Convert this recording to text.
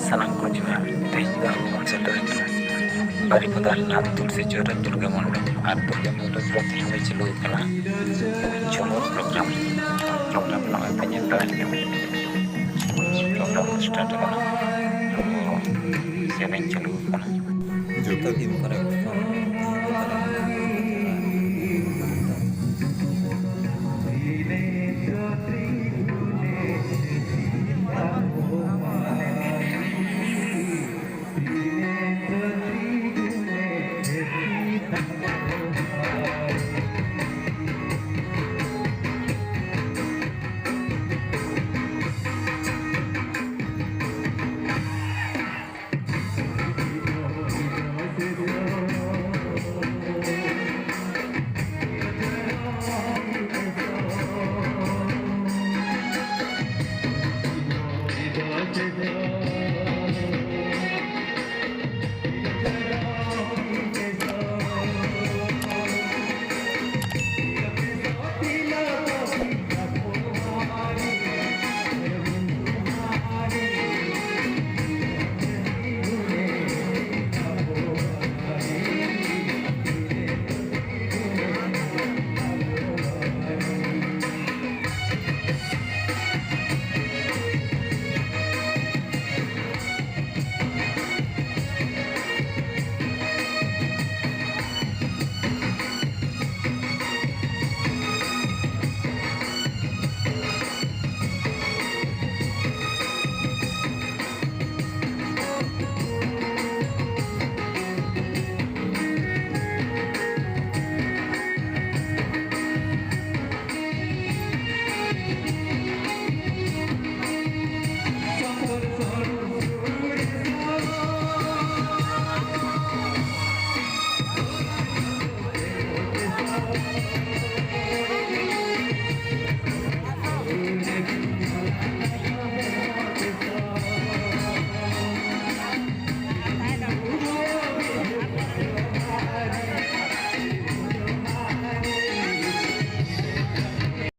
ᱥᱟᱱᱟᱢ ᱠᱚ ᱡᱚᱦᱟᱨ᱾ ᱛᱮᱦᱮᱧ ᱫᱚ ᱟᱵᱚ ᱵᱚᱱ ᱥᱮᱴᱮᱨ ᱟᱠᱟᱱᱟ ᱵᱟᱨᱤᱯᱟᱫᱟ ᱨᱮᱱᱟᱜ ᱛᱩᱞᱥᱤ ᱪᱚᱨᱟ ᱫᱩᱨᱜᱟ ᱢᱚᱱᱰᱚᱯ, ᱟᱨ ᱫᱩᱨᱜᱟ ᱢᱚᱱᱰᱚᱯ ᱨᱮ ᱛᱮᱦᱮᱧ ᱫᱚ ᱪᱟᱹᱞᱩ ᱟᱠᱟᱱᱟ ᱡᱷᱩᱢᱩᱨ ᱯᱨᱳᱜᱨᱟᱢ᱾ ᱡᱷᱩᱢᱩᱨ ᱯᱨᱳᱜᱨᱟᱢ ᱱᱚᱜᱼᱚᱭ ᱯᱮ ᱧᱮᱞ ᱫᱟᱲᱮᱭᱟᱜ ᱠᱟᱱᱟ᱾ ᱡᱷᱩᱢᱩᱨ ᱯᱨᱳᱜᱨᱟᱢ ᱥᱴᱟᱨᱴ ᱟᱠᱟᱱᱟ, ᱟᱵᱚ ᱥᱮᱨᱮᱧ ᱪᱟᱹᱞᱩ ᱟᱠᱟᱱᱟ᱾ ᱡᱚᱛᱚ ᱫᱤᱱ ᱠᱚᱨᱮ ᱠᱷᱚᱱ ᱛᱮᱦᱮᱧ ᱫᱚ ᱛᱟᱞᱮ